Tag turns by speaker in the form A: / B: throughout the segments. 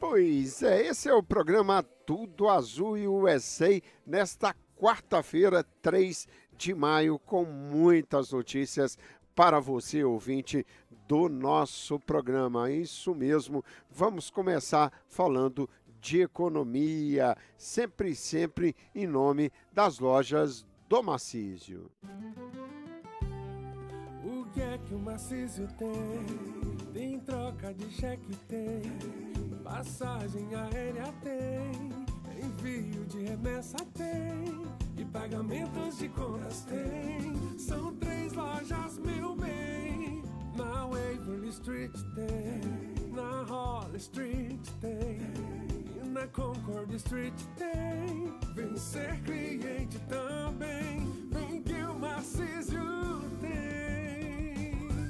A: Pois é, esse é o programa Tudo Azul USA nesta quarta-feira, 3 de maio, com muitas notícias para você, ouvinte do nosso programa. Isso mesmo, vamos começar falando de economia, sempre em nome das lojas do Marcísio.
B: O que é que o Marcísio tem? Tem troca de cheque, tem passagem aérea, tem envio de remessa, tem e pagamentos de contas, tem. São 3 lojas, meu bem. Na Waverly Street tem, na Holly Street tem, e na Concord Street tem. Vem ser cliente também, vem que o Marcísio tem.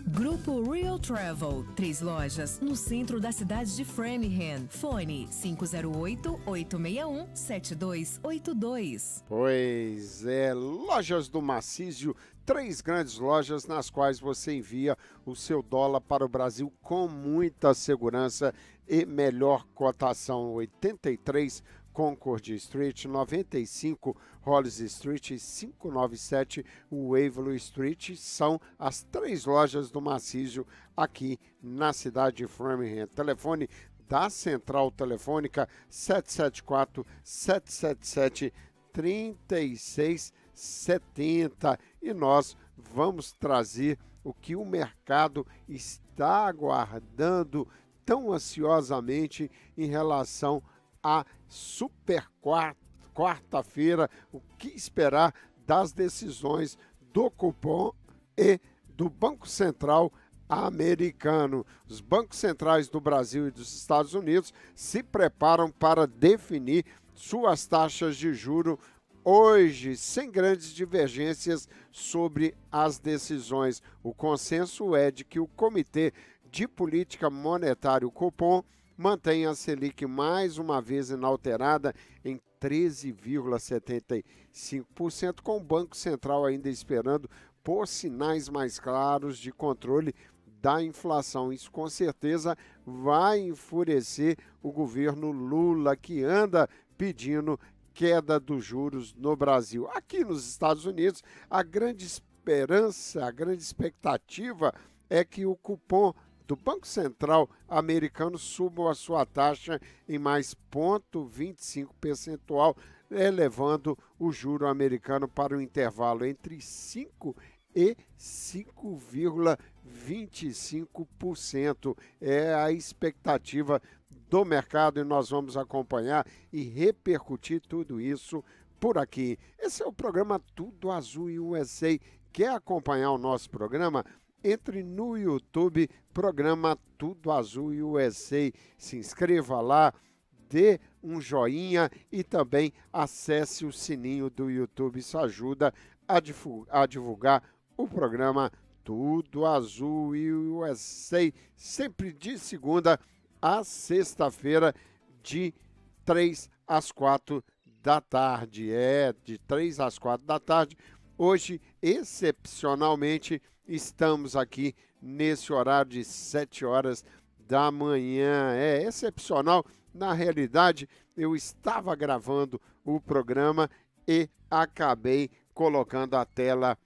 C: Grupo Real Travel, 3 lojas no centro da cidade de Framingham. Fone 508-861-7282.
A: Pois é, lojas do Marcísio, 3 grandes lojas nas quais você envia o seu dólar para o Brasil com muita segurança e melhor cotação. 83 Concord Street, 95 Hollis Street e 597 Waverly Street são as 3 lojas do Marcísio aqui na cidade de Framingham. Telefone da Central Telefônica 774-777-3670 e nós vamos trazer o que o mercado está aguardando tão ansiosamente em relação a super quarta-feira, o que esperar das decisões do cupom e do Banco Central americano. Os bancos centrais do Brasil e dos Estados Unidos se preparam para definir suas taxas de juro hoje, sem grandes divergências sobre as decisões. O consenso é de que o Comitê de Política Monetária, o Copom, mantém a Selic mais uma vez inalterada em 13,75%, com o Banco Central ainda esperando por sinais mais claros de controle da inflação. Isso com certeza vai enfurecer o governo Lula, que anda pedindo queda dos juros no Brasil. Aqui nos Estados Unidos, a grande esperança, a grande expectativa é que o cupom do Banco Central americano suba a sua taxa em mais 0,25 percentual, elevando o juro americano para o intervalo entre 5% e 5,25%. É a expectativa do mercado e nós vamos acompanhar e repercutir tudo isso por aqui. Esse é o programa Tudo Azul USA. Quer acompanhar o nosso programa? Entre no YouTube, programa Tudo Azul USA. Se inscreva lá, dê um joinha e também acesse o sininho do YouTube. Isso ajuda a divulgar o programa Tudo Azul USA, sempre de segunda a sexta-feira, de 3 às 4 da tarde. De 3 às 4 da tarde. Hoje, excepcionalmente, estamos aqui nesse horário de 7 horas da manhã. É excepcional. Na realidade, eu estava gravando o programa e acabei colocando a tecla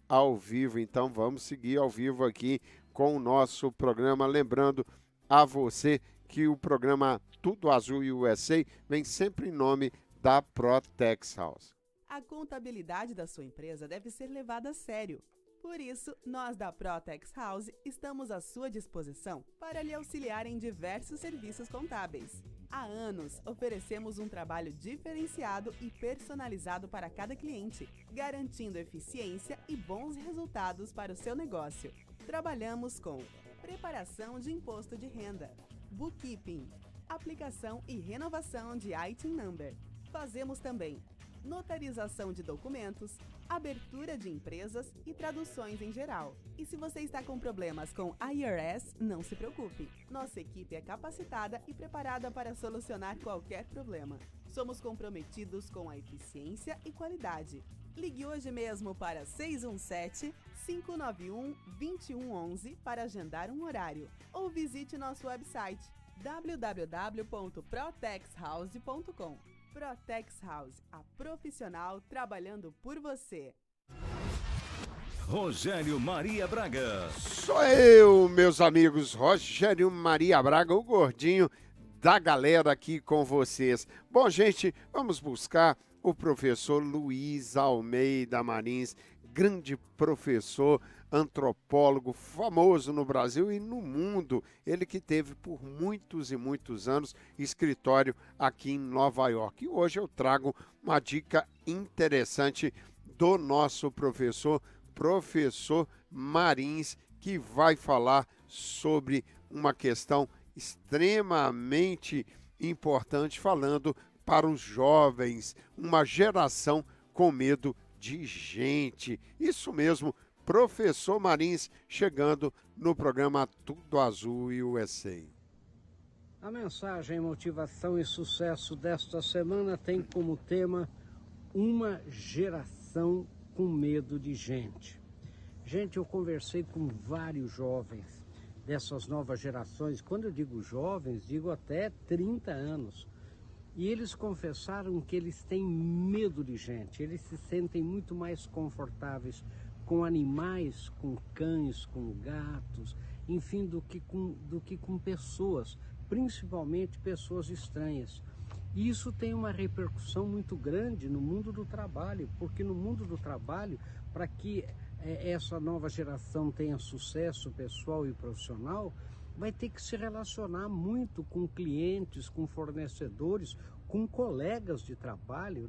A: ao vivo. Então, vamos seguir ao vivo aqui com o nosso programa. Lembrando a você que o programa Tudo Azul USA vem sempre em nome da Protex House.
D: A contabilidade da sua empresa deve ser levada a sério. Por isso, nós da Protex House estamos à sua disposição para lhe auxiliar em diversos serviços contábeis. Há anos, oferecemos um trabalho diferenciado e personalizado para cada cliente, garantindo eficiência e bons resultados para o seu negócio. Trabalhamos com preparação de imposto de renda, bookkeeping, aplicação e renovação de ITIN number. Fazemos também notarização de documentos, abertura de empresas e traduções em geral. E se você está com problemas com IRS, não se preocupe. Nossa equipe é capacitada e preparada para solucionar qualquer problema. Somos comprometidos com a eficiência e qualidade. Ligue hoje mesmo para 617-591-2111 para agendar um horário ou visite nosso website www.protexhouse.com. Protex House, a profissional trabalhando por você.
E: Rogério Maria Braga.
A: Sou eu, meus amigos, Rogério Maria Braga, o gordinho da galera aqui com vocês. Bom, gente, vamos buscar o professor Luiz Almeida Marins, grande professor, antropólogo, famoso no Brasil e no mundo. Ele que teve por muitos e muitos anos escritório aqui em Nova York. E hoje eu trago uma dica interessante do nosso professor Marins, que vai falar sobre uma questão extremamente importante, falando para os jovens, uma geração com medo de gente. Isso mesmo, professor Marins chegando no programa Tudo Azul USA.
F: A mensagem Motivação e Sucesso desta semana tem como tema uma geração com medo de gente. Gente, eu conversei com vários jovens dessas novas gerações. Quando eu digo jovens, digo até 30 anos. E eles confessaram que eles têm medo de gente. Eles se sentem muito mais confortáveis com animais, com cães, com gatos, enfim, do que com pessoas, principalmente pessoas estranhas. E isso tem uma repercussão muito grande no mundo do trabalho, porque no mundo do trabalho, para que essa nova geração tenha sucesso pessoal e profissional, vai ter que se relacionar muito com clientes, com fornecedores, com colegas de trabalho,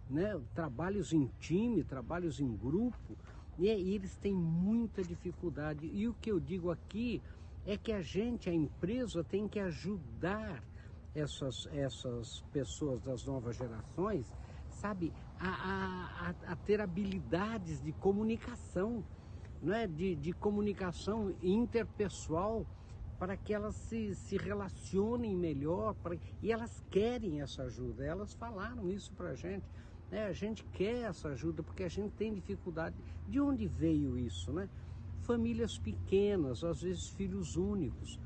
F: né? Trabalhos em time, trabalhos em grupo, e eles têm muita dificuldade. E o que eu digo aqui é que a empresa tem que ajudar essas pessoas das novas gerações, sabe, a ter habilidades de comunicação, né? de comunicação interpessoal, para que elas se relacionem melhor, e elas querem essa ajuda. Elas falaram isso para a gente, né? A gente quer essa ajuda porque a gente tem dificuldade. De onde veio isso, né? Famílias pequenas, às vezes filhos únicos,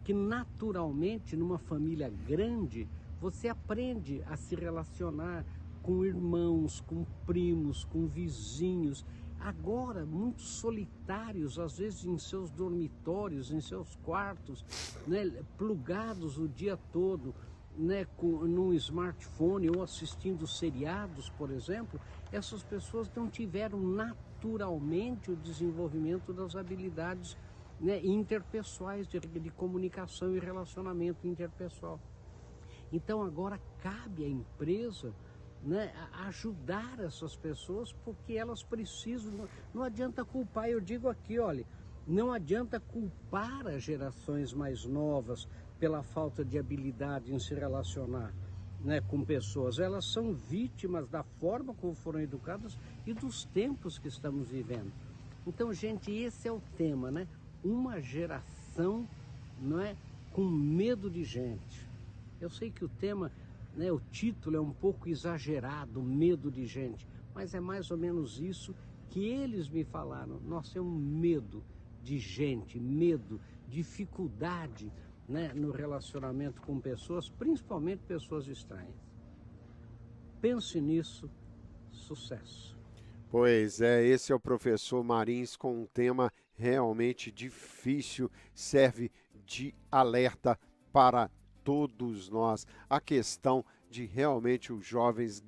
F: que naturalmente numa família grande você aprende a se relacionar com irmãos, com primos, com vizinhos. Agora, muito solitários, às vezes em seus dormitórios, em seus quartos, né, plugados o dia todo, né, num smartphone ou assistindo seriados, por exemplo, essas pessoas não tiveram naturalmente o desenvolvimento das habilidades, né, interpessoais, de comunicação e relacionamento interpessoal. Então agora cabe à empresa, né, ajudar essas pessoas, porque elas precisam, não adianta culpar, eu digo aqui, olha, não adianta culpar as gerações mais novas pela falta de habilidade em se relacionar, né, com pessoas. Elas são vítimas da forma como foram educadas e dos tempos que estamos vivendo. Então, gente, esse é o tema, né? Uma geração, não é, com medo de gente. Eu sei que o tema, né, o título é um pouco exagerado, medo de gente, mas é mais ou menos isso que eles me falaram. Nós temos medo de gente, medo, dificuldade, né, no relacionamento com pessoas, principalmente pessoas estranhas. Pense nisso, sucesso.
A: Pois é, esse é o professor Marins com um tema realmente difícil, serve de alerta para todos nós. A questão de realmente os jovens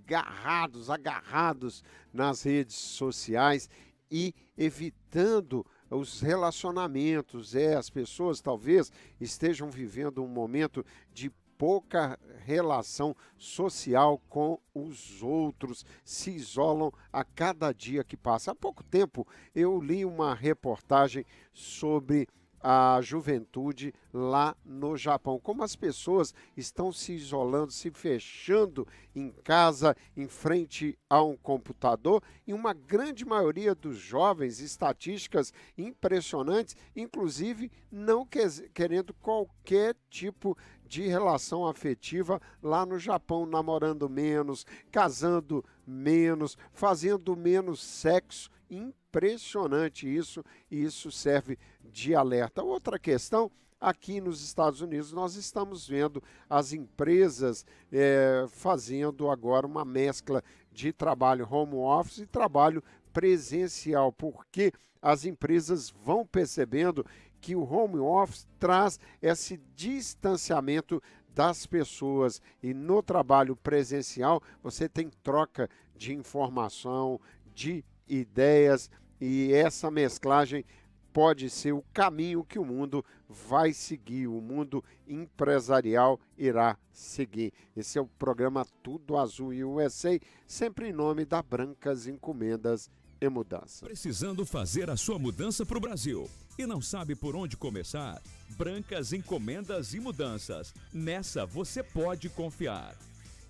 A: agarrados nas redes sociais e evitando os relacionamentos. As pessoas talvez estejam vivendo um momento de pouca relação social com os outros, se isolam a cada dia que passa. Há pouco tempo eu li uma reportagem sobre a juventude lá no Japão, como as pessoas estão se isolando, se fechando em casa, em frente a um computador, e uma grande maioria dos jovens, estatísticas impressionantes, inclusive não querendo qualquer tipo de relação afetiva lá no Japão, namorando menos, casando menos, fazendo menos sexo. Impressionante isso, e isso serve de alerta. Outra questão aqui nos Estados Unidos nós estamos vendo as empresas fazendo agora uma mescla de trabalho home office e trabalho presencial, porque as empresas vão percebendo que o home office traz esse distanciamento das pessoas e no trabalho presencial você tem troca de informação, de ideias e essa mesclagem pode ser o caminho que o mundo vai seguir, o mundo empresarial irá seguir. Esse é o programa Tudo Azul USA, sempre em nome da Brancas Encomendas e Mudanças.
E: Precisando fazer a sua mudança para o Brasil e não sabe por onde começar? Brancas Encomendas e Mudanças. Nessa você pode confiar.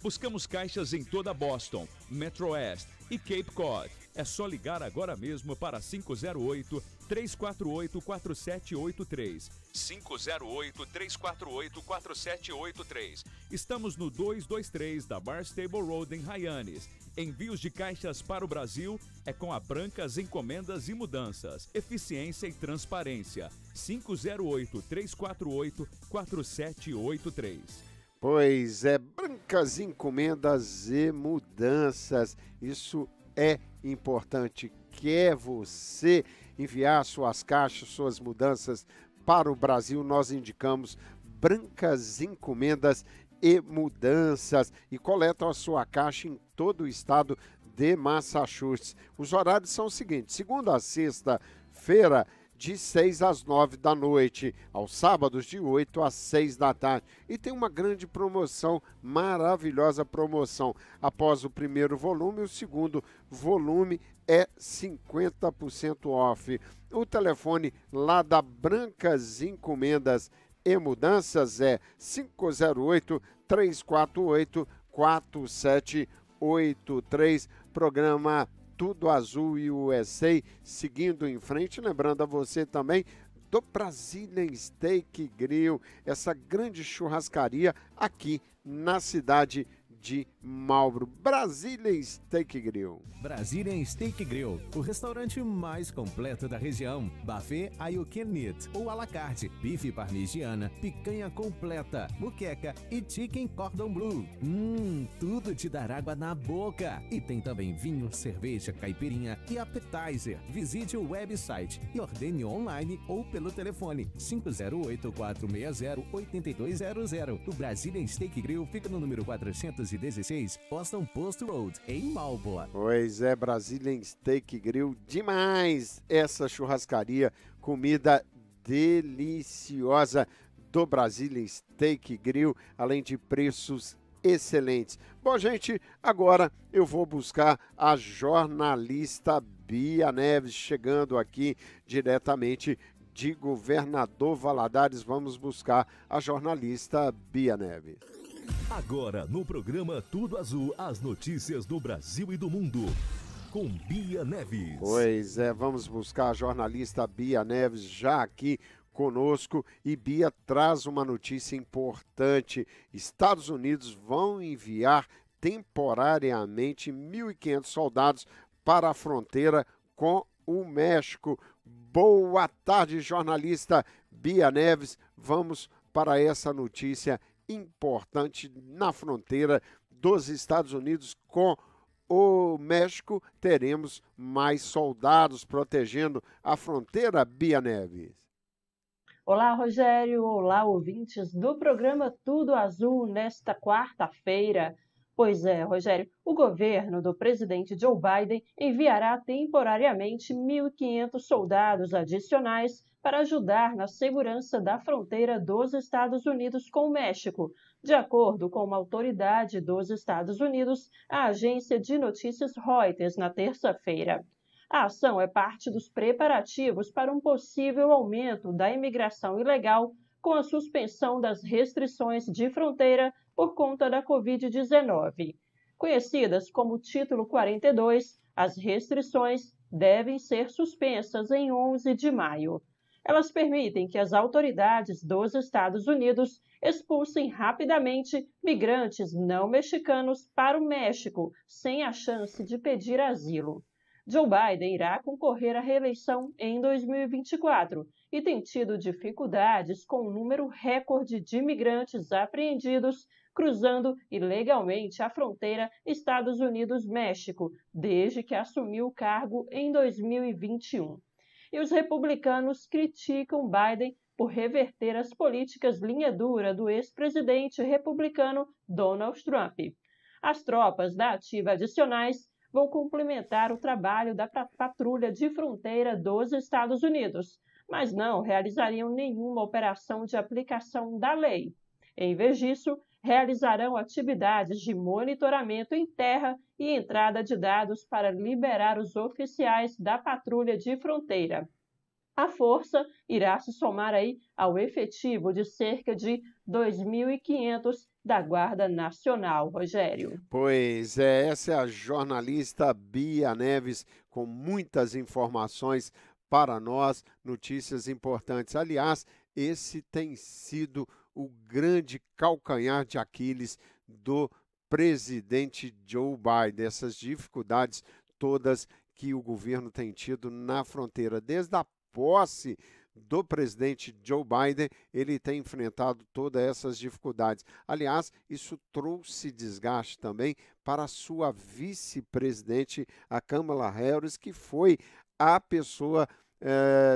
E: Buscamos caixas em toda Boston, Metro West e Cape Cod. É só ligar agora mesmo para 508-348-4783. 508-348-4783. Estamos no 223 da Barnstable Road em Hyannis. Envios de caixas para o Brasil é com a Brancas Encomendas e Mudanças. Eficiência e transparência. 508-348-4783.
A: Pois é, Brancas Encomendas e Mudanças. Isso é importante. Quer você enviar suas caixas, suas mudanças para o Brasil, nós indicamos Brancas Encomendas e Mudanças e coletam a sua caixa em todo o estado de Massachusetts. Os horários são os seguintes: segunda a sexta-feira, de 6 às 9 da noite, aos sábados de 8 às 6 da tarde. E tem uma grande promoção, maravilhosa promoção. Após o primeiro volume, o segundo volume é 50% off. O telefone lá da Brancas Encomendas e Mudanças é 508-348-4783. Programa Tudo Azul USA, seguindo em frente, lembrando a você também do Brazilian Steak Grill, essa grande churrascaria aqui na cidade de Marlboro. Brazilian Steak Grill.
G: Brazilian Steak Grill, o restaurante mais completo da região. Buffet all you can eat ou à la carte, bife parmegiana, picanha completa, muqueca e chicken cordon bleu. Tudo te dará água na boca. E tem também vinho, cerveja, caipirinha e appetizer. Visite o website e ordene online ou pelo telefone 508-460-8200. O Brazilian Steak Grill fica no número 416 Boston Post Road, em Marlboro.
A: Pois é, Brazilian Steak Grill, demais essa churrascaria, comida deliciosa do Brazilian Steak Grill, além de preços excelentes. Bom, gente, agora eu vou buscar a jornalista Bia Neves, chegando aqui diretamente de Governador Valadares. Vamos buscar a jornalista Bia Neves.
E: Agora, no programa Tudo Azul, as notícias do Brasil e do mundo, com Bia Neves.
A: Pois é, vamos buscar a jornalista Bia Neves já aqui conosco. E Bia traz uma notícia importante. Estados Unidos vão enviar temporariamente 1.500 soldados para a fronteira com o México. Boa tarde, jornalista Bia Neves. Vamos para essa notícia importante na fronteira dos Estados Unidos com o México. Teremos mais soldados protegendo a fronteira, Bia Neves.
H: Olá, Rogério. Olá, ouvintes do programa Tudo Azul nesta quarta-feira. Pois é, Rogério, o governo do presidente Joe Biden enviará temporariamente 1.500 soldados adicionais para ajudar na segurança da fronteira dos Estados Unidos com o México, de acordo com uma autoridade dos Estados Unidos, a agência de notícias Reuters, na terça-feira. A ação é parte dos preparativos para um possível aumento da imigração ilegal com a suspensão das restrições de fronteira por conta da Covid-19. Conhecidas como Título 42, as restrições devem ser suspensas em 11 de maio. Elas permitem que as autoridades dos Estados Unidos expulsem rapidamente migrantes não mexicanos para o México, sem a chance de pedir asilo. Joe Biden irá concorrer à reeleição em 2024 e tem tido dificuldades com o número recorde de imigrantes apreendidos cruzando ilegalmente a fronteira Estados Unidos-México, desde que assumiu o cargo em 2021. E os republicanos criticam Biden por reverter as políticas linha dura do ex-presidente republicano Donald Trump. As tropas da ativa adicionais vão complementar o trabalho da patrulha de fronteira dos Estados Unidos, mas não realizariam nenhuma operação de aplicação da lei. Em vez disso, realizarão atividades de monitoramento em terra e entrada de dados para liberar os oficiais da patrulha de fronteira. A força irá se somar aí ao efetivo de cerca de 2.500 da Guarda Nacional, Rogério.
A: Pois é, essa é a jornalista Bia Neves com muitas informações para nós, notícias importantes. Aliás, esse tem sido o grande calcanhar de Aquiles do presidente Joe Biden, essas dificuldades todas que o governo tem tido na fronteira. Desde a posse do presidente Joe Biden, ele tem enfrentado todas essas dificuldades. Aliás, isso trouxe desgaste também para a sua vice-presidente, a Kamala Harris, que foi a pessoa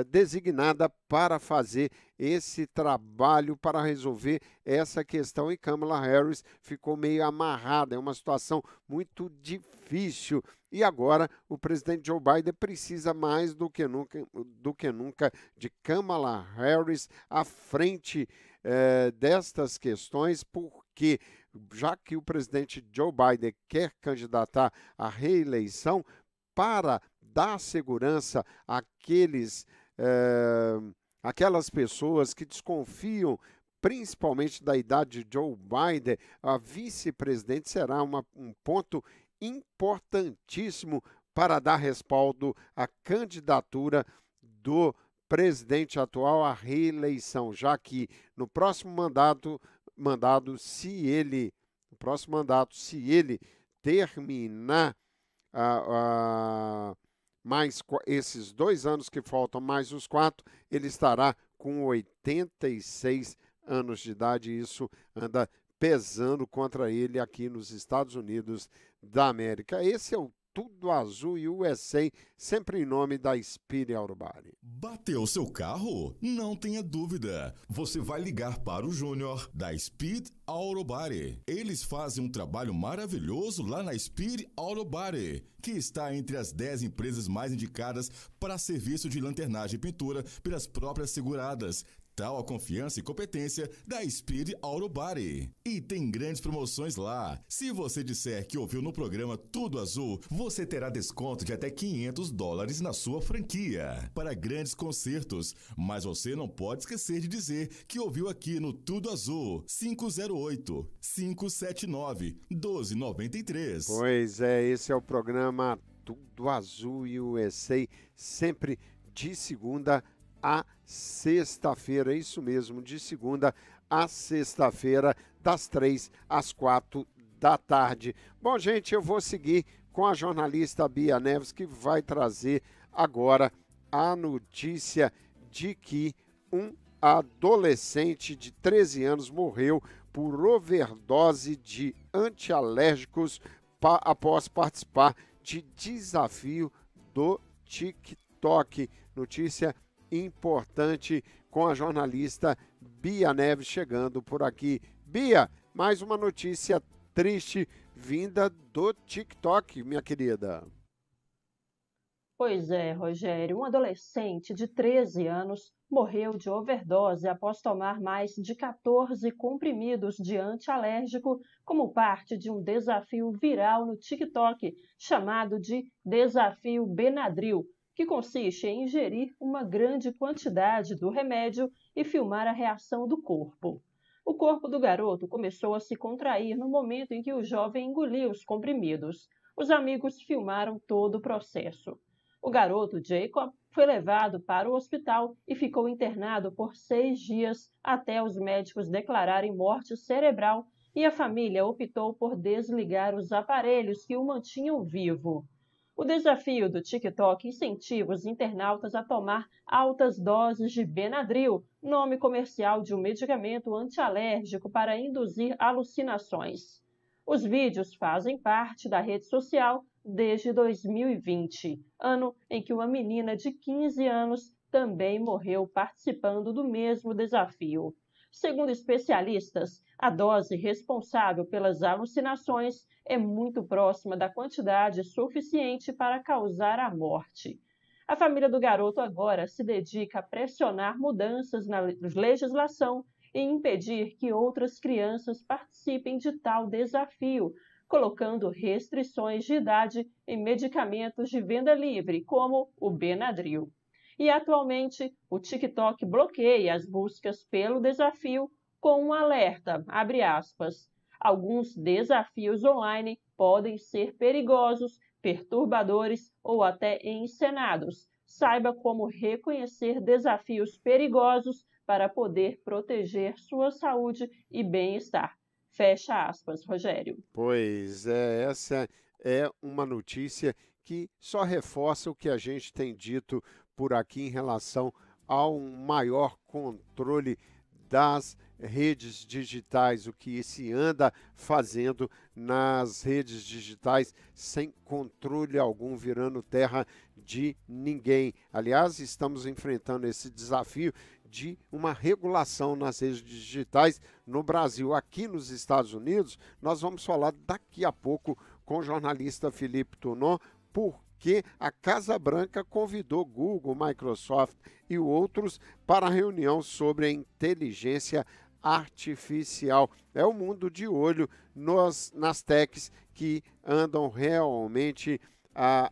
A: designada para fazer esse trabalho, para resolver essa questão, e Kamala Harris ficou meio amarrada, é uma situação muito difícil. E agora o presidente Joe Biden precisa mais do que nunca de Kamala Harris à frente destas questões, porque já que o presidente Joe Biden quer candidatar à reeleição, para dar segurança àquelas pessoas que desconfiam principalmente da idade de Joe Biden, a vice-presidente será um ponto importantíssimo para dar respaldo à candidatura do presidente atual à reeleição, já que no próximo mandato, se ele terminar mais esses 2 anos que faltam, mais os 4, ele estará com 86 anos de idade, e isso anda pesando contra ele aqui nos Estados Unidos da América. Esse é o Tudo Azul USA, sempre em nome da Speed Auto Body.
I: Bateu seu carro? Não tenha dúvida. Você vai ligar para o Júnior da Speed Auto Body. Eles fazem um trabalho maravilhoso lá na Speed Auto Body, que está entre as 10 empresas mais indicadas para serviço de lanternagem e pintura pelas próprias seguradas. Tal a confiança e competência da Speed Auto Body. E tem grandes promoções lá. Se você disser que ouviu no programa Tudo Azul, você terá desconto de até $500 na sua franquia para grandes concertos. Mas você não pode esquecer de dizer que ouviu aqui no Tudo Azul, 508-579-1293.
A: Pois é, esse é o programa Tudo Azul USA, sempre de segunda a sexta-feira, isso mesmo, de segunda a sexta-feira, das 3 às 4 da tarde. Bom, gente, eu vou seguir com a jornalista Bia Neves, que vai trazer agora a notícia de que um adolescente de 13 anos morreu por overdose de antialérgicos após participar de desafio do TikTok. Notícia importante com a jornalista Bia Neves chegando por aqui. Bia, mais uma notícia triste vinda do TikTok, minha querida.
H: Pois é, Rogério, um adolescente de 13 anos morreu de overdose após tomar mais de 14 comprimidos de antialérgico como parte de um desafio viral no TikTok chamado de Desafio Benadryl, que consiste em ingerir uma grande quantidade do remédio e filmar a reação do corpo. O corpo do garoto começou a se contrair no momento em que o jovem engoliu os comprimidos. Os amigos filmaram todo o processo. O garoto Jacob foi levado para o hospital e ficou internado por 6 dias até os médicos declararem morte cerebral, e a família optou por desligar os aparelhos que o mantinham vivo. O desafio do TikTok incentiva os internautas a tomar altas doses de Benadryl, nome comercial de um medicamento antialérgico para induzir alucinações. Os vídeos fazem parte da rede social desde 2020, ano em que uma menina de 15 anos também morreu participando do mesmo desafio. Segundo especialistas, a dose responsável pelas alucinações é muito próxima da quantidade suficiente para causar a morte. A família do garoto agora se dedica a pressionar mudanças na legislação e impedir que outras crianças participem de tal desafio, colocando restrições de idade em medicamentos de venda livre, como o Benadryl. E atualmente, o TikTok bloqueia as buscas pelo desafio com um alerta, abre aspas, alguns desafios online podem ser perigosos, perturbadores ou até encenados. Saiba como reconhecer desafios perigosos para poder proteger sua saúde e bem-estar. Fecha aspas, Rogério.
A: Pois é, essa é uma notícia que só reforça o que a gente tem dito por aqui em relação ao maior controle das redes digitais, o que se anda fazendo nas redes digitais sem controle algum, virando terra de ninguém. Aliás, estamos enfrentando esse desafio de uma regulação nas redes digitais no Brasil. Aqui nos Estados Unidos, nós vamos falar daqui a pouco com o jornalista Felipe Tonon, porque a Casa Branca convidou Google, Microsoft e outros para a reunião sobre a inteligência artificial. É o mundo de olho nas techs que andam realmente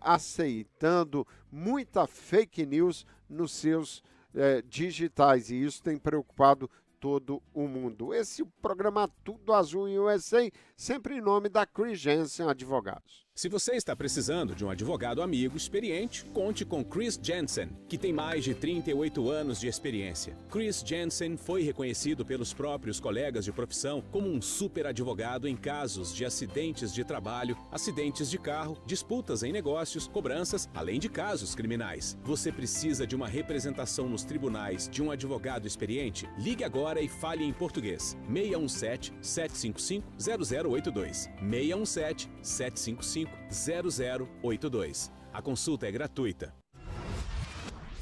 A: aceitando muita fake news nos seus digitais, e isso tem preocupado todo o mundo. Esse programa Tudo Azul em USA, sempre em nome da Chris Jensen Advogados.
J: Se você está precisando de um advogado amigo experiente, conte com Chris Jensen, que tem mais de 38 anos de experiência. Chris Jensen foi reconhecido pelos próprios colegas de profissão como um super advogado em casos de acidentes de trabalho, acidentes de carro, disputas em negócios, cobranças, além de casos criminais. Você precisa de uma representação nos tribunais de um advogado experiente? Ligue agora e fale em português. 617-755-0082. 617-755-0082. A consulta é gratuita.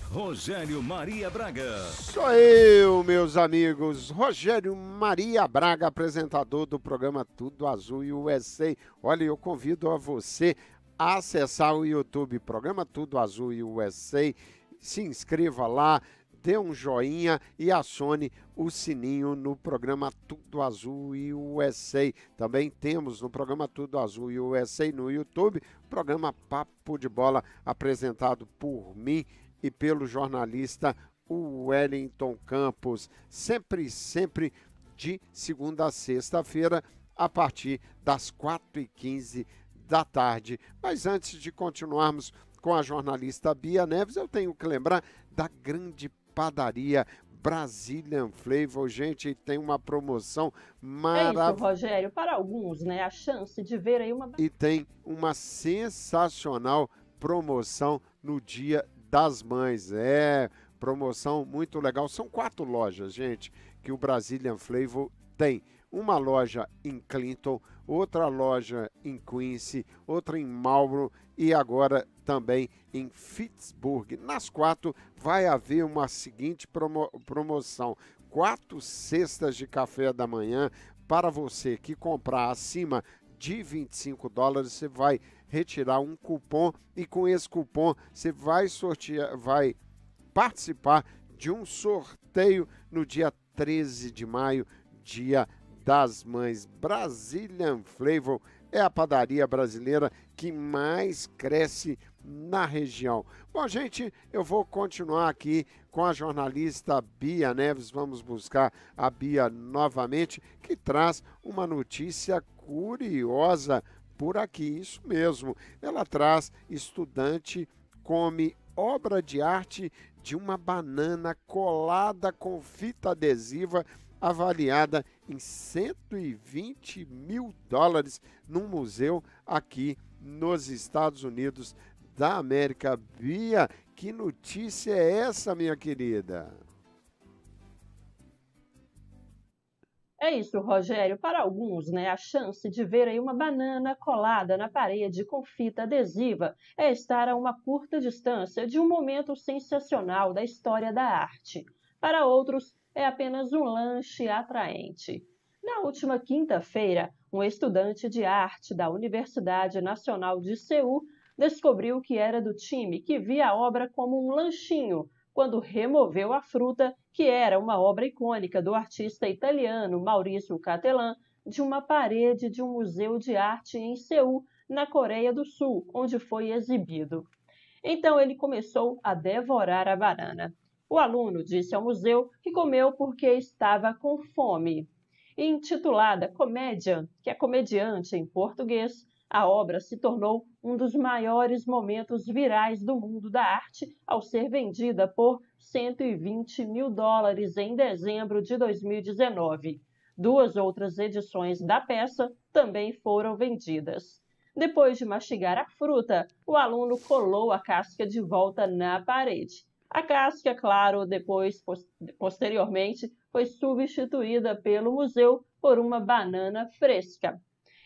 E: Rogério Maria Braga.
A: Sou eu, meus amigos. Rogério Maria Braga, apresentador do programa Tudo Azul USA. Olha, eu convido a você a acessar o YouTube, programa Tudo Azul USA. Se inscreva lá, dê um joinha e acione o sininho no programa Tudo Azul USA. Também temos no programa Tudo Azul USA no YouTube, programa Papo de Bola, apresentado por mim e pelo jornalista Wellington Campos. Sempre de segunda a sexta-feira, a partir das 4h15 da tarde. Mas antes de continuarmos com a jornalista Bia Neves, eu tenho que lembrar da grande padaria Brazilian Flavor. Gente, tem uma promoção maravilhosa.
H: É isso, Rogério. Para alguns, né, a chance de ver aí uma...
A: E tem uma sensacional promoção no Dia das Mães. É, promoção muito legal. São 4 lojas, gente, que o Brazilian Flavor tem. Uma loja em Clinton, outra loja em Quincy, outra em Marlboro e agora também em Pittsburgh. Nas 4 vai haver uma seguinte promoção: 4 cestas de café da manhã para você que comprar acima de $25. Você vai retirar um cupom e com esse cupom você vai participar de um sorteio no dia 13 de maio, dia das Mães. Brazilian Flavor é a padaria brasileira que mais cresce na região. Bom, gente, eu vou continuar aqui com a jornalista Bia Neves. Vamos buscar a Bia novamente, que traz uma notícia curiosa por aqui. Isso mesmo, ela traz: estudante come obra de arte de uma banana colada com fita adesiva avaliada em $120 mil num museu aqui nos Estados Unidos da América. Bia, que notícia é essa, minha querida?
H: É isso, Rogério. Para alguns, né, a chance de ver aí uma banana colada na parede com fita adesiva é estar a uma curta distância de um momento sensacional da história da arte. Para outros, é apenas um lanche atraente. Na última quinta-feira, um estudante de arte da Universidade Nacional de Seul descobriu que era do time que via a obra como um lanchinho, quando removeu a fruta, que era uma obra icônica do artista italiano Maurício Cattelan, de uma parede de um museu de arte em Seul, na Coreia do Sul, onde foi exibido. Então ele começou a devorar a banana. O aluno disse ao museu que comeu porque estava com fome. Intitulada Comedian, que é comediante em português, a obra se tornou um dos maiores momentos virais do mundo da arte ao ser vendida por $120 mil em dezembro de 2019. 2 outras edições da peça também foram vendidas. Depois de mastigar a fruta, o aluno colou a casca de volta na parede. A casca, claro, posteriormente foi substituída pelo museu por uma banana fresca.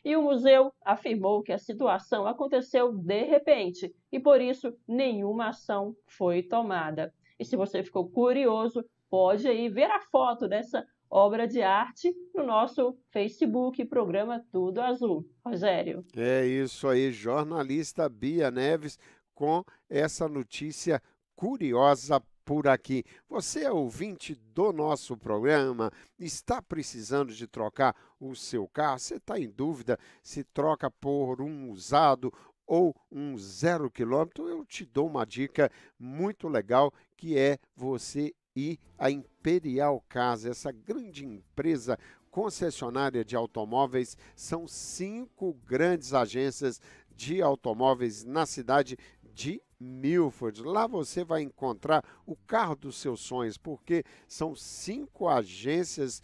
H: E o museu afirmou que a situação aconteceu de repente e, por isso, nenhuma ação foi tomada. E se você ficou curioso, pode aí ver a foto dessa obra de arte no nosso Facebook, programa Tudo Azul. Rogério.
A: É isso aí, jornalista Bia Neves, com essa notícia curiosa por aqui. Você é ouvinte do nosso programa, está precisando de trocar o seu carro? Você está em dúvida se troca por um usado ou um 0 quilômetro? Eu te dou uma dica muito legal, que é você ir à Imperial Cars, essa grande empresa concessionária de automóveis. São 5 grandes agências de automóveis na cidade de Milford. Lá você vai encontrar o carro dos seus sonhos, porque são 5 agências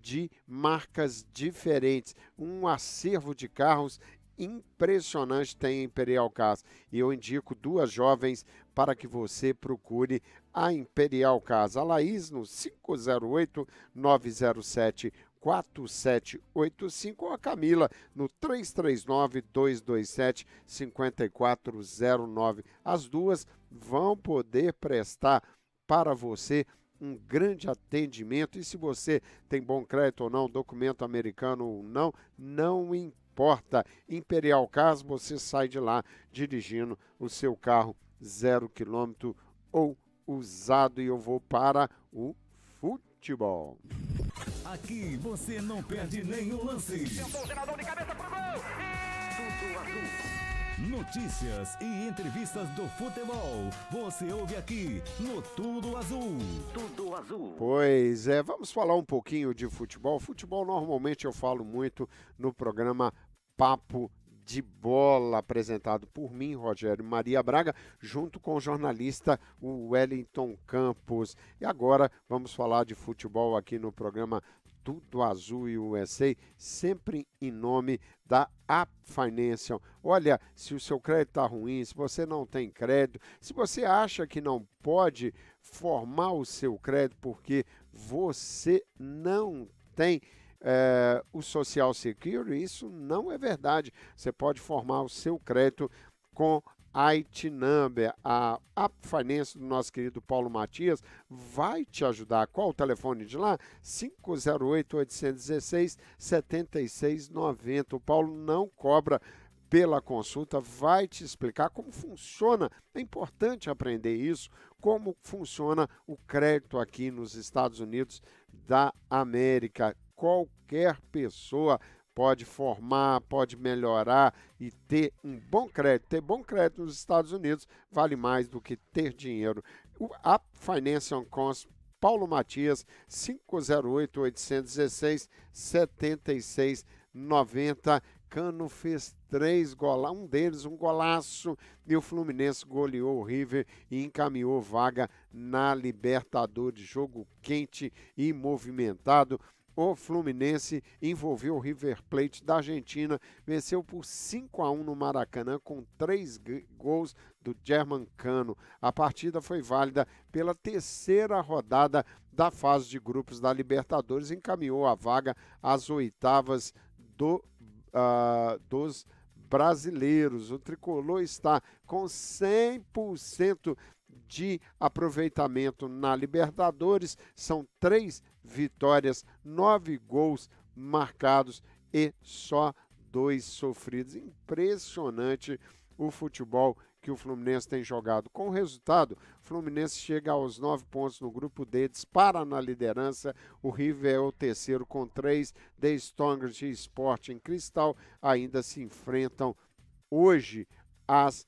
A: de marcas diferentes, um acervo de carros impressionante tem a Imperial Cars. E eu indico 2 jovens para que você procure a Imperial Cars. A Laís no 508-907-4785 ou a Camila no 339-227-5409. As duas vão poder prestar para você um grande atendimento. E se você tem bom crédito ou não, documento americano ou não, não importa. Imperial Cars, você sai de lá dirigindo o seu carro 0 quilômetro ou usado. E eu vou para o futebol.
E: Aqui você não perde nenhum lance. Tudo Azul. Notícias e entrevistas do futebol. Você ouve aqui no Tudo Azul. Tudo Azul.
A: Pois é, vamos falar um pouquinho de futebol. Futebol normalmente eu falo muito no programa Papo de Bola, apresentado por mim, Rogério Maria Braga, junto com o jornalista Wellington Campos. E agora vamos falar de futebol aqui no programa Tudo Azul e USA, sempre em nome da App Financial. Olha, se o seu crédito está ruim, se você não tem crédito, se você acha que não pode formar o seu crédito porque você não tem o Social Security, isso não é verdade. Você pode formar o seu crédito com IT Number. A App Finance do nosso querido Paulo Matias vai te ajudar. Qual o telefone de lá? 508-816-7690. O Paulo não cobra pela consulta, vai te explicar como funciona. É importante aprender isso, como funciona o crédito aqui nos Estados Unidos da América. Qualquer pessoa pode formar, pode melhorar e ter um bom crédito. Ter bom crédito nos Estados Unidos vale mais do que ter dinheiro. O App Finance on Cons, Paulo Matias, 508-816-7690. Cano fez 3 gols, um deles um golaço, e o Fluminense goleou o River e encaminhou vaga na Libertadores. Jogo quente e movimentado. o Fluminense envolveu o River Plate da Argentina, venceu por 5-1 no Maracanã com 3 gols do Germancano. A partida foi válida pela terceira rodada da fase de grupos da Libertadores, encaminhou a vaga às oitavas dos brasileiros. O tricolor está com 100% de aproveitamento na Libertadores, são 3 vitórias, 9 gols marcados e só 2 sofridos. Impressionante o futebol que o Fluminense tem jogado. Com o resultado, o Fluminense chega aos 9 pontos no grupo D, dispara na liderança. O River é o terceiro com 3, The Strongest e Sporting Cristal ainda se enfrentam hoje. Aliás,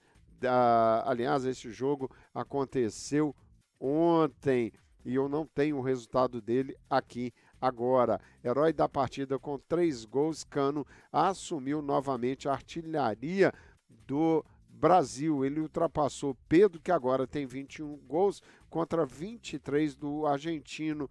A: esse jogo aconteceu ontem e eu não tenho o resultado dele aqui agora. Herói da partida com 3 gols, Cano assumiu novamente a artilharia do Brasil. Ele ultrapassou Pedro, que agora tem 21 gols, contra 23 do argentino.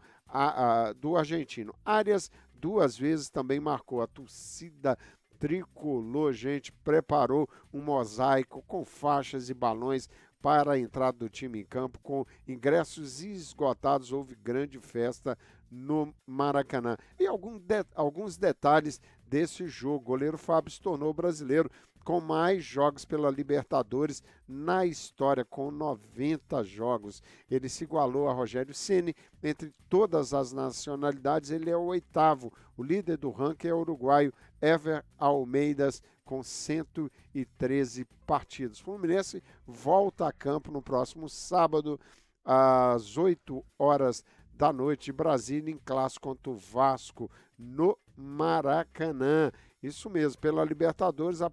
A: Arias 2 vezes também marcou. A torcida tricolor, gente, preparou um mosaico com faixas e balões para a entrada do time em campo. Com ingressos esgotados, houve grande festa no Maracanã. E alguns detalhes desse jogo. O goleiro Fábio se tornou brasileiro com mais jogos pela Libertadores na história, com 90 jogos. Ele se igualou a Rogério Ceni entre todas as nacionalidades. Ele é o 8º. O líder do ranking é o uruguaio Ever Almeidas, com 113 partidas. O Fluminense volta a campo no próximo sábado, às 8 horas da noite, em Brasília, em clássico contra o Vasco, no Maracanã. Isso mesmo, pela Libertadores, a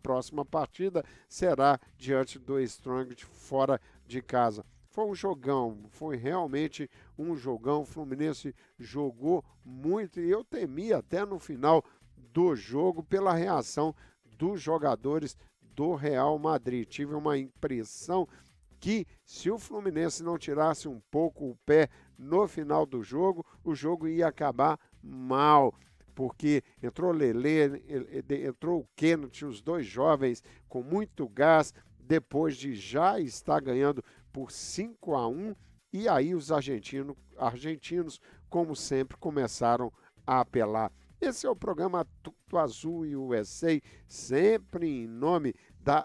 A: próxima partida será diante do Strongest fora de casa. Foi um jogão, foi realmente um jogão. O Fluminense jogou muito e eu temi até no final do jogo pela reação dos jogadores do Real Madrid. Tive uma impressão que se o Fluminense não tirasse um pouco o pé no final do jogo, o jogo ia acabar mal. Porque entrou Lelê, entrou o Kennedy, os 2 jovens com muito gás, depois de já estar ganhando por 5-1, e aí os argentinos, como sempre, começaram a apelar. Esse é o programa Tudo Azul e USA, sempre em nome da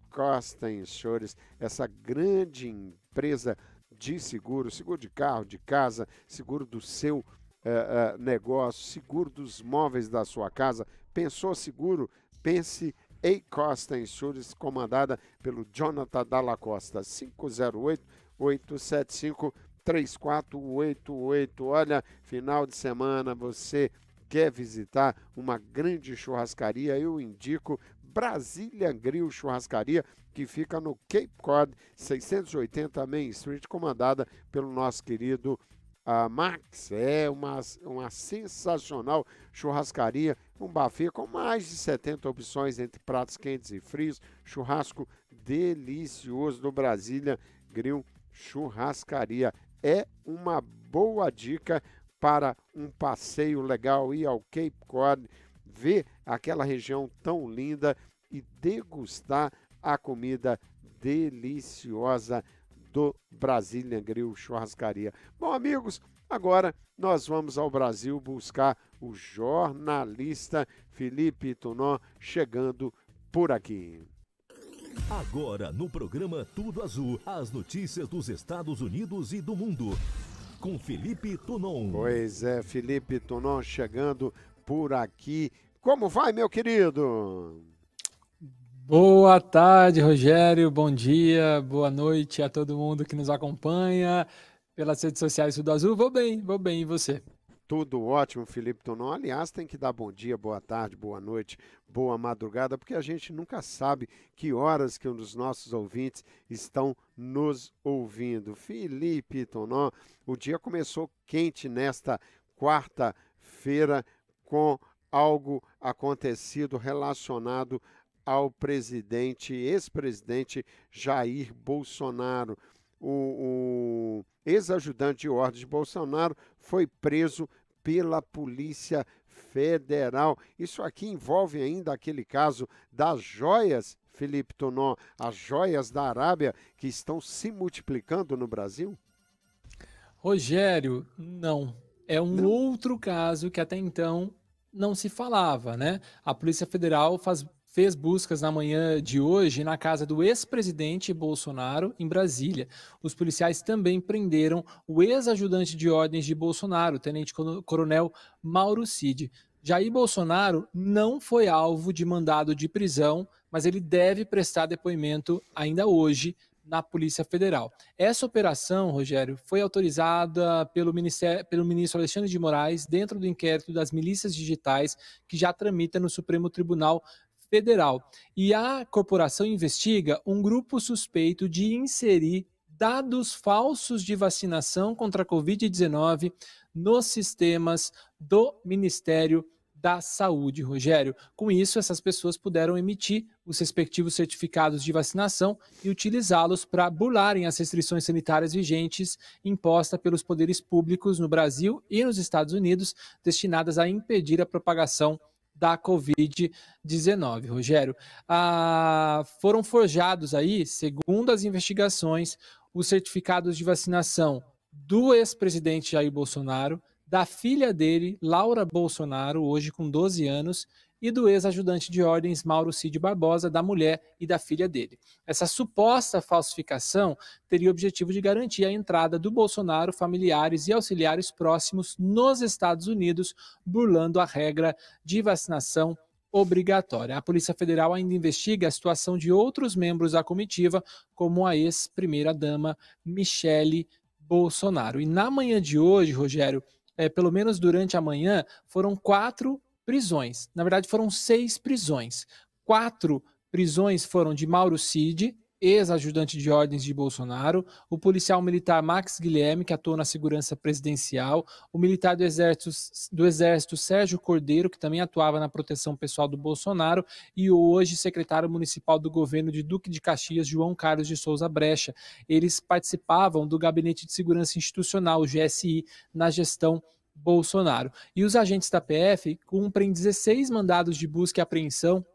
A: Costa Insurance, essa grande empresa de seguro de carro, de casa, seguro do seu negócio, seguro dos móveis da sua casa. Pensou seguro? Pense Costa Insurance, comandada pelo Jonathan Dalla Costa, 508-875-3488. Olha, final de semana, você quer visitar uma grande churrascaria? Eu indico Brazilian Grill Churrascaria, que fica no Cape Cod, 680 Main Street, comandada pelo nosso querido Max. É uma sensacional churrascaria, um buffet com mais de 70 opções entre pratos quentes e frios, churrasco delicioso do Brasília Grill Churrascaria. É uma boa dica para um passeio legal, ir ao Cape Cod, ver aquela região tão linda e degustar a comida deliciosa do Brazilian Grill Churrascaria. Bom, amigos, agora nós vamos ao Brasil buscar o jornalista Felipe Tonon chegando por aqui.
K: Agora no programa Tudo Azul, as notícias dos Estados Unidos e do mundo, com Felipe Tonon.
A: Pois é, Felipe Tonon chegando por aqui. Como vai, meu querido?
L: Boa tarde, Rogério. Bom dia, boa noite a todo mundo que nos acompanha pelas redes sociais Tudo Azul. Vou bem. E você?
A: Tudo ótimo, Felipe Tonon. Aliás, tem que dar bom dia, boa tarde, boa noite, boa madrugada, porque a gente nunca sabe que horas que os nossos ouvintes estão nos ouvindo. Felipe Tonon, o dia começou quente nesta quarta-feira com algo acontecido relacionado ao ex-presidente Jair Bolsonaro. O ex-ajudante de ordem de Bolsonaro foi preso pela Polícia Federal. Isso aqui envolve ainda aquele caso das joias, Felipe Tonon, as joias da Arábia que estão se multiplicando no Brasil?
L: Rogério, não. É um outro caso que até então não se falava, né? A Polícia Federal fez buscas na manhã de hoje na casa do ex-presidente Bolsonaro, em Brasília. Os policiais também prenderam o ex-ajudante de ordens de Bolsonaro, o tenente-coronel Mauro Cid. Jair Bolsonaro não foi alvo de mandado de prisão, mas ele deve prestar depoimento ainda hoje na Polícia Federal. Essa operação, Rogério, foi autorizada pelo ministro Alexandre de Moraes dentro do inquérito das milícias digitais que já tramita no Supremo Tribunal Federal. E a corporação investiga um grupo suspeito de inserir dados falsos de vacinação contra a Covid-19 nos sistemas do Ministério da Saúde, Rogério. Com isso, essas pessoas puderam emitir os respectivos certificados de vacinação e utilizá-los para burlarem as restrições sanitárias vigentes impostas pelos poderes públicos no Brasil e nos Estados Unidos, destinadas a impedir a propagação da Covid-19, Rogério. Foram forjados aí, segundo as investigações, os certificados de vacinação do ex-presidente Jair Bolsonaro, da filha dele, Laura Bolsonaro, hoje com 12 anos, e do ex-ajudante de ordens Mauro Cid Barbosa, da mulher e da filha dele. Essa suposta falsificação teria o objetivo de garantir a entrada do Bolsonaro, familiares e auxiliares próximos nos Estados Unidos, burlando a regra de vacinação obrigatória. A Polícia Federal ainda investiga a situação de outros membros da comitiva, como a ex-primeira-dama Michele Bolsonaro. E na manhã de hoje, Rogério, pelo menos durante a manhã, foram 4 prisões. Na verdade, foram 6 prisões. 4 prisões foram de Mauro Cid, ex-ajudante de ordens de Bolsonaro, o policial militar Max Guilherme, que atuou na segurança presidencial, o militar do Exército Sérgio Cordeiro, que também atuava na proteção pessoal do Bolsonaro, e o hoje secretário municipal do governo de Duque de Caxias, João Carlos de Souza Brecha. Eles participavam do Gabinete de Segurança Institucional, o GSI, na gestão Bolsonaro. E os agentes da PF cumprem 16 mandados de busca e apreensão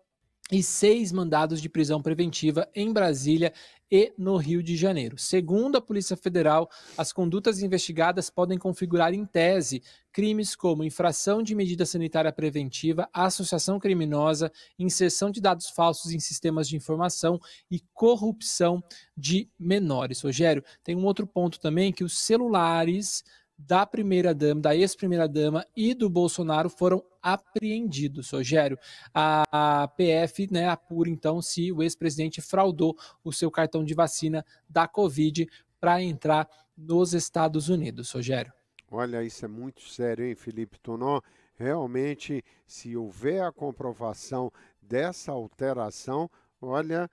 L: e 6 mandados de prisão preventiva em Brasília e no Rio de Janeiro. Segundo a Polícia Federal, as condutas investigadas podem configurar em tese crimes como infração de medida sanitária preventiva, associação criminosa, inserção de dados falsos em sistemas de informação e corrupção de menores. Rogério, tem um outro ponto também, que os celulares da primeira-dama, da ex-primeira-dama e do Bolsonaro foram apreendidos, Rogério. A PF, apura então se o ex-presidente fraudou o seu cartão de vacina da Covid para entrar nos Estados Unidos, Rogério.
A: Olha, isso é muito sério, hein, Felipe Tonon? Realmente, se houver a comprovação dessa alteração, olha,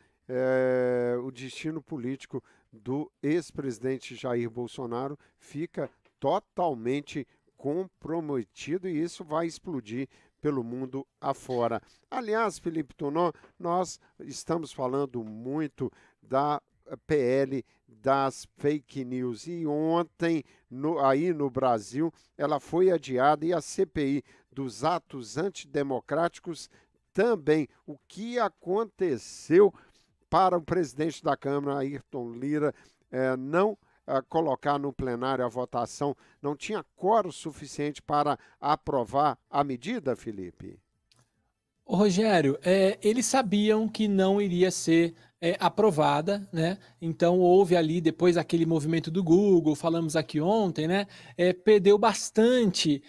A: o destino político do ex-presidente Jair Bolsonaro fica totalmente comprometido e isso vai explodir pelo mundo afora. Aliás, Felipe Tonon, nós estamos falando muito da PL das fake news e ontem, aí no Brasil, ela foi adiada e a CPI dos atos antidemocráticos também. O que aconteceu para o presidente da Câmara, Ayrton Lira, não colocar no plenário a votação, não tinha quórum suficiente para aprovar a medida, Felipe?
L: Rogério, eles sabiam que não iria ser aprovada, né? Então houve ali, depois aquele movimento do Google, falamos aqui ontem, né? Perdeu bastante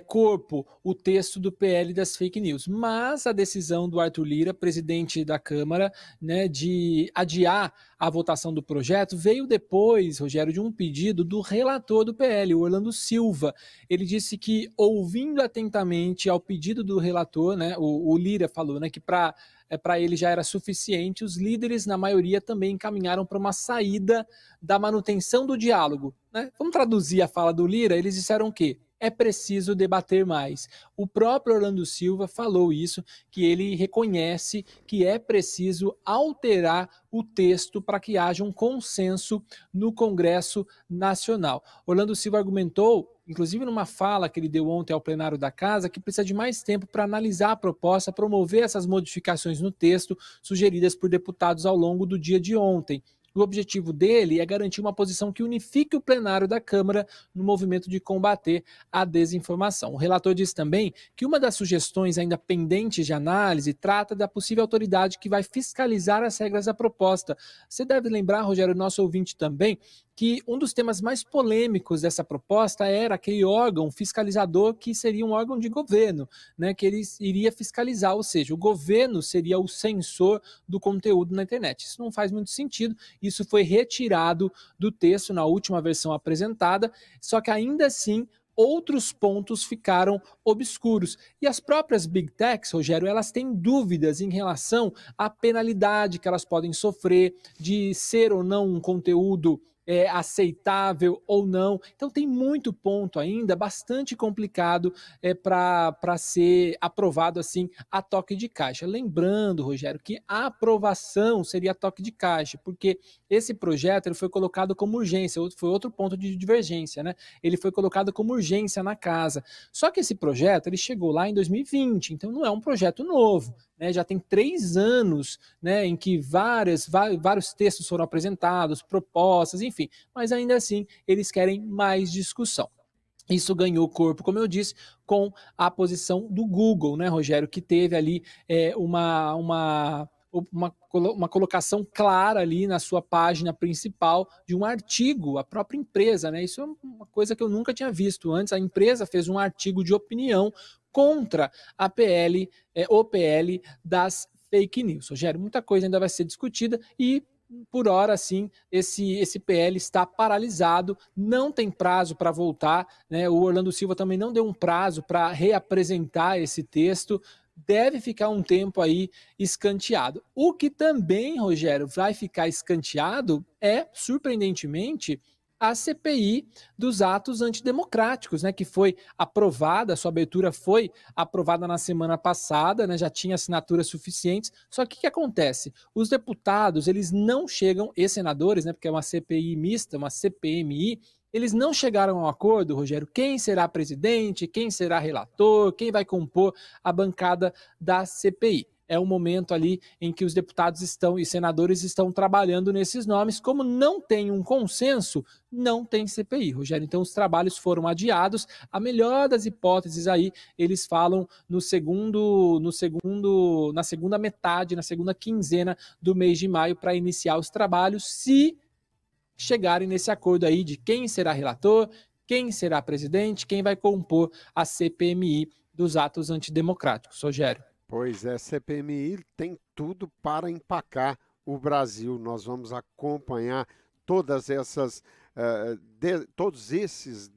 L: corpo o texto do PL das fake news. Mas a decisão do Arthur Lira, presidente da Câmara, né, de adiar a votação do projeto, veio depois, Rogério, de um pedido do relator do PL, o Orlando Silva. Ele disse que, ouvindo atentamente ao pedido do relator, né, o Lira falou, né, que para ele já era suficiente, os líderes, na maioria, também encaminharam para uma saída da manutenção do diálogo, né? Vamos traduzir a fala do Lira, eles disseram que é preciso debater mais. O próprio Orlando Silva falou isso, que ele reconhece que é preciso alterar o texto para que haja um consenso no Congresso Nacional. Orlando Silva argumentou inclusive numa fala que ele deu ontem ao plenário da Casa, que precisa de mais tempo para analisar a proposta, promover essas modificações no texto sugeridas por deputados ao longo do dia de ontem. O objetivo dele é garantir uma posição que unifique o plenário da Câmara no movimento de combater a desinformação. O relator disse também que uma das sugestões ainda pendentes de análise trata da possível autoridade que vai fiscalizar as regras da proposta. Você deve lembrar, Rogério, nosso ouvinte também, que um dos temas mais polêmicos dessa proposta era aquele órgão fiscalizador que seria um órgão de governo, né, que ele iria fiscalizar, ou seja, o governo seria o censor do conteúdo na internet. Isso não faz muito sentido, isso foi retirado do texto na última versão apresentada, só que ainda assim outros pontos ficaram obscuros. E as próprias Big Techs, Rogério, elas têm dúvidas em relação à penalidade que elas podem sofrer de ser ou não um conteúdo aceitável ou não. Então tem muito ponto ainda, bastante complicado para ser aprovado assim a toque de caixa. Lembrando, Rogério, que a aprovação seria a toque de caixa, porque esse projeto ele foi colocado como urgência, foi outro ponto de divergência, né? Ele foi colocado como urgência na Casa. Só que esse projeto ele chegou lá em 2020, então não é um projeto novo. Né, já tem 3 anos, né, em que vários textos foram apresentados, propostas, enfim, mas ainda assim eles querem mais discussão. Isso ganhou corpo, como eu disse, com a posição do Google, né, Rogério, que teve ali uma colocação clara ali na sua página principal de um artigo, a própria empresa, né? Isso é uma coisa que eu nunca tinha visto antes. A empresa fez um artigo de opinião contra a OPL das fake news. Rogério, muita coisa ainda vai ser discutida e, por hora, sim, esse PL está paralisado, não tem prazo para voltar, né? O Orlando Silva também não deu um prazo para reapresentar esse texto, deve ficar um tempo aí escanteado. O que também, Rogério, vai ficar escanteado é, surpreendentemente, a CPI dos atos antidemocráticos, né, que foi aprovada, a sua abertura foi aprovada na semana passada, né, já tinha assinaturas suficientes, só que o que acontece? Os deputados, eles não chegam, e senadores, né, porque é uma CPI mista, uma CPMI, eles não chegaram ao acordo, Rogério, quem será presidente, quem será relator, quem vai compor a bancada da CPI. É o momento ali em que os deputados e senadores estão trabalhando nesses nomes. Como não tem um consenso, não tem CPI, Rogério. Então os trabalhos foram adiados. A melhor das hipóteses aí, eles falam na segunda metade, na segunda quinzena do mês de maio para iniciar os trabalhos, se chegarem nesse acordo aí de quem será relator, quem será presidente, quem vai compor a CPMI dos atos antidemocráticos, Rogério.
A: Pois é, CPMI tem tudo para empacar o Brasil. Nós vamos acompanhar todos esses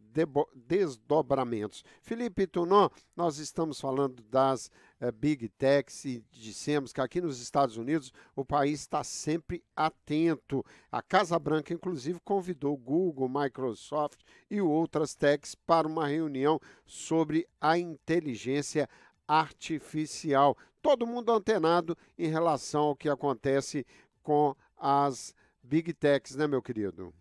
A: desdobramentos. Felipe Tunon, nós estamos falando das Big Techs e dissemos que aqui nos Estados Unidos o país está sempre atento. A Casa Branca, inclusive, convidou Google, Microsoft e outras techs para uma reunião sobre a inteligência artificial. Todo mundo antenado em relação ao que acontece com as Big Techs, né, meu querido?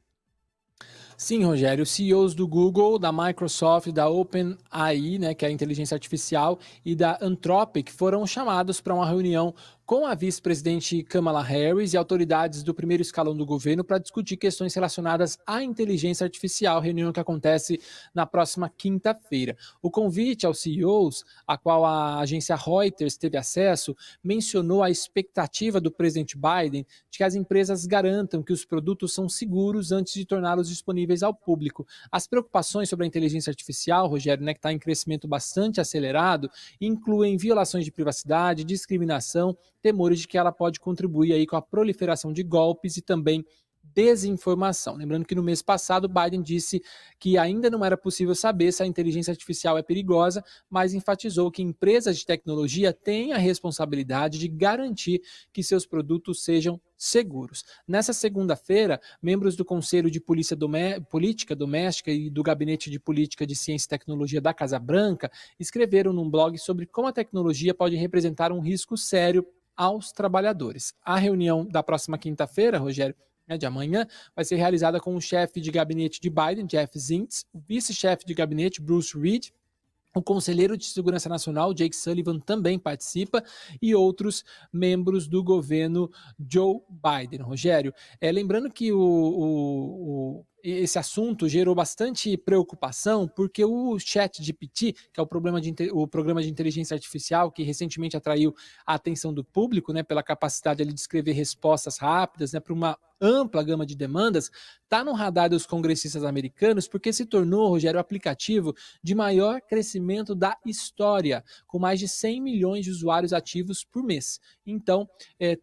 L: Sim, Rogério, os CEOs do Google, da Microsoft, da OpenAI, né, que é a inteligência artificial, e da Anthropic foram chamados para uma reunião com a vice-presidente Kamala Harris e autoridades do primeiro escalão do governo para discutir questões relacionadas à inteligência artificial, reunião que acontece na próxima quinta-feira. O convite aos CEOs, a qual a agência Reuters teve acesso, mencionou a expectativa do presidente Biden de que as empresas garantam que os produtos são seguros antes de torná-los disponíveis ao público. As preocupações sobre a inteligência artificial, Rogério, né, que está em crescimento bastante acelerado, incluem violações de privacidade, discriminação, temores de que ela pode contribuir aí com a proliferação de golpes e também desinformação. Lembrando que no mês passado Biden disse que ainda não era possível saber se a inteligência artificial é perigosa, mas enfatizou que empresas de tecnologia têm a responsabilidade de garantir que seus produtos sejam seguros. Nessa segunda-feira, membros do Conselho de Política Doméstica e do Gabinete de Política de Ciência e Tecnologia da Casa Branca escreveram num blog sobre como a tecnologia pode representar um risco sério aos trabalhadores. A reunião da próxima quinta-feira, Rogério, de amanhã, vai ser realizada com o chefe de gabinete de Biden, Jeff Zients, o vice-chefe de gabinete, Bruce Reed, o conselheiro de segurança nacional, Jake Sullivan, também participa, e outros membros do governo Joe Biden. Rogério, lembrando que esse assunto gerou bastante preocupação, porque o ChatGPT, que é o programa de inteligência artificial, que recentemente atraiu a atenção do público, né, pela capacidade de escrever respostas rápidas, né, para uma ampla gama de demandas, está no radar dos congressistas americanos porque se tornou, Rogério, o aplicativo de maior crescimento da história, com mais de 100 milhões de usuários ativos por mês. Então,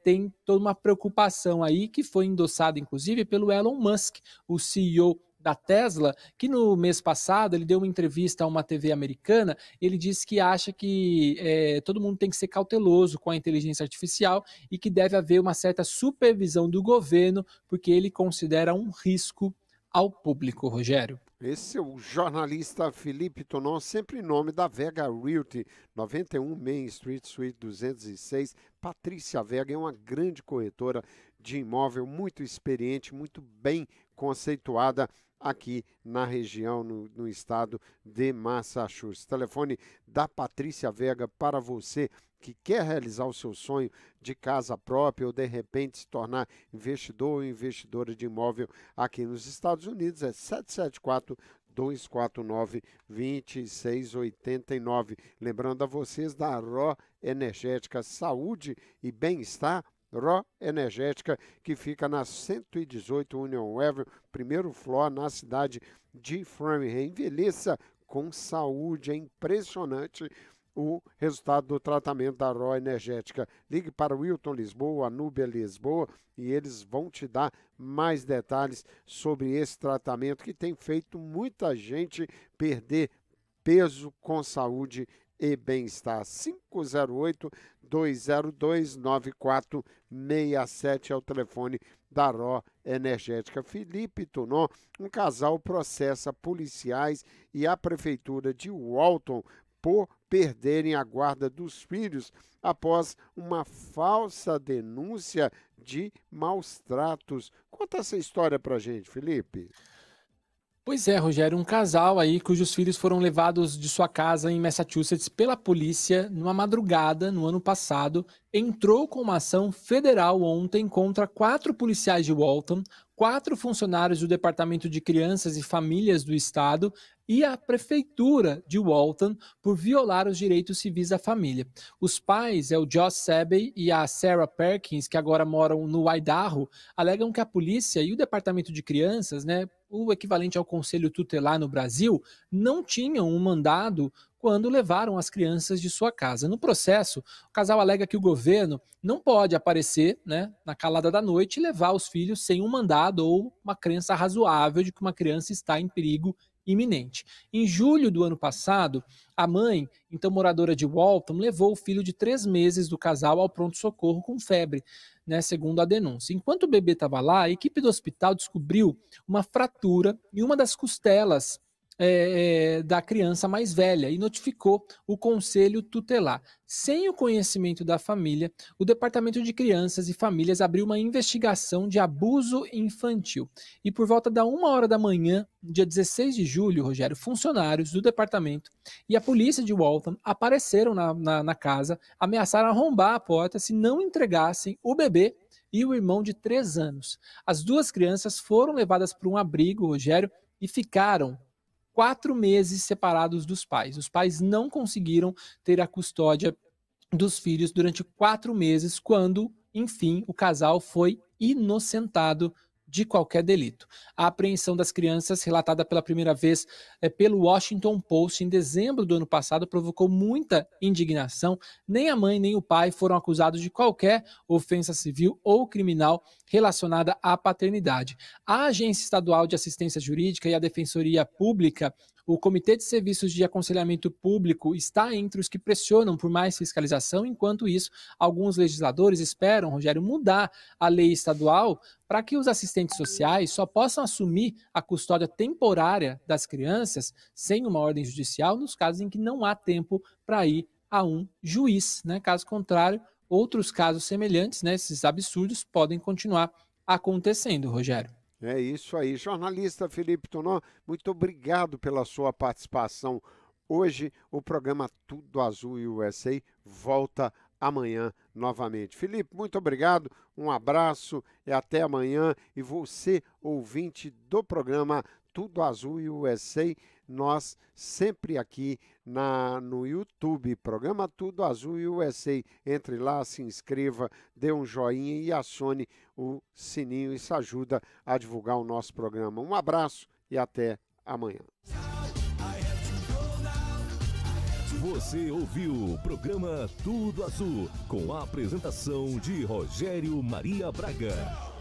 L: tem toda uma preocupação aí que foi endossada, inclusive, pelo Elon Musk, o CEO da Tesla, que no mês passado ele deu uma entrevista a uma TV americana. Ele disse que acha que todo mundo tem que ser cauteloso com a inteligência artificial e que deve haver uma certa supervisão do governo, porque ele considera um risco ao público, Rogério.
A: Esse é o jornalista Felipe Tonon, sempre em nome da Vega Realty, 91 Main Street, Suite 206. Patrícia Vega é uma grande corretora de imóvel, muito experiente, muito bem conceituada aqui na região, no estado de Massachusetts. Telefone da Patrícia Vega para você que quer realizar o seu sonho de casa própria ou de repente se tornar investidor ou investidora de imóvel aqui nos Estados Unidos, é 774-249-2689. Lembrando a vocês da Ró Energética Saúde e Bem-Estar, Ró Energética, que fica na 118 Union Avenue, primeiro floor, na cidade de Framingham. Envelheça com saúde, é impressionante o resultado do tratamento da Ró Energética. Ligue para o Wilton Lisboa, a Núbia Lisboa, e eles vão te dar mais detalhes sobre esse tratamento que tem feito muita gente perder peso com saúde e bem-estar. 508-202-9467 é o telefone da Ró Energética. Felipe Tonon, um casal processa policiais e a prefeitura de Walton por perderem a guarda dos filhos após uma falsa denúncia de maus tratos. Conta essa história pra gente, Felipe.
L: Pois é, Rogério, um casal aí cujos filhos foram levados de sua casa em Massachusetts pela polícia numa madrugada no ano passado, entrou com uma ação federal ontem contra 4 policiais de Walton, 4 funcionários do Departamento de Crianças e Famílias do Estado e a Prefeitura de Walton por violar os direitos civis da família. Os pais, o Josh Sebbey e a Sarah Perkins, que agora moram no Idaho, alegam que a polícia e o Departamento de Crianças, né, o equivalente ao Conselho Tutelar no Brasil, não tinham um mandado quando levaram as crianças de sua casa. No processo, o casal alega que o governo não pode aparecer, né, na calada da noite e levar os filhos sem um mandado ou uma crença razoável de que uma criança está em perigo iminente. Em julho do ano passado, a mãe, então moradora de Walton, levou o filho de 3 meses do casal ao pronto-socorro com febre, né, segundo a denúncia. Enquanto o bebê estava lá, a equipe do hospital descobriu uma fratura em uma das costelas da criança mais velha e notificou o Conselho Tutelar. Sem o conhecimento da família, o Departamento de Crianças e Famílias abriu uma investigação de abuso infantil. E por volta da 1h da manhã, dia 16 de julho, Rogério, funcionários do departamento e a polícia de Walton apareceram na casa, ameaçaram arrombar a porta se não entregassem o bebê e o irmão de 3 anos. As 2 crianças foram levadas para um abrigo, Rogério, e ficaram 4 meses separados dos pais. Os pais não conseguiram ter a custódia dos filhos durante 4 meses, quando, enfim, o casal foi inocentado de qualquer delito. A apreensão das crianças, relatada pela primeira vez pelo Washington Post em dezembro do ano passado, provocou muita indignação. Nem a mãe nem o pai foram acusados de qualquer ofensa civil ou criminal relacionada à paternidade. A Agência Estadual de Assistência Jurídica e a Defensoria Pública, o Comitê de Serviços de Aconselhamento Público, está entre os que pressionam por mais fiscalização. Enquanto isso, alguns legisladores esperam, Rogério, mudar a lei estadual para que os assistentes sociais só possam assumir a custódia temporária das crianças sem uma ordem judicial nos casos em que não há tempo para ir a um juiz, né? Caso contrário, outros casos semelhantes, né, esses absurdos, podem continuar acontecendo, Rogério.
A: É isso aí. Jornalista Felipe Tonon, muito obrigado pela sua participação. Hoje o programa Tudo Azul USA volta amanhã novamente. Felipe, muito obrigado, um abraço e até amanhã. E você, ouvinte do programa Tudo Azul USA, nós sempre aqui no YouTube, programa Tudo Azul USA. Entre lá, se inscreva, dê um joinha e acione o sininho. Isso ajuda a divulgar o nosso programa. Um abraço e até amanhã.
K: Você ouviu o programa Tudo Azul, com a apresentação de Rogério Maria Braga.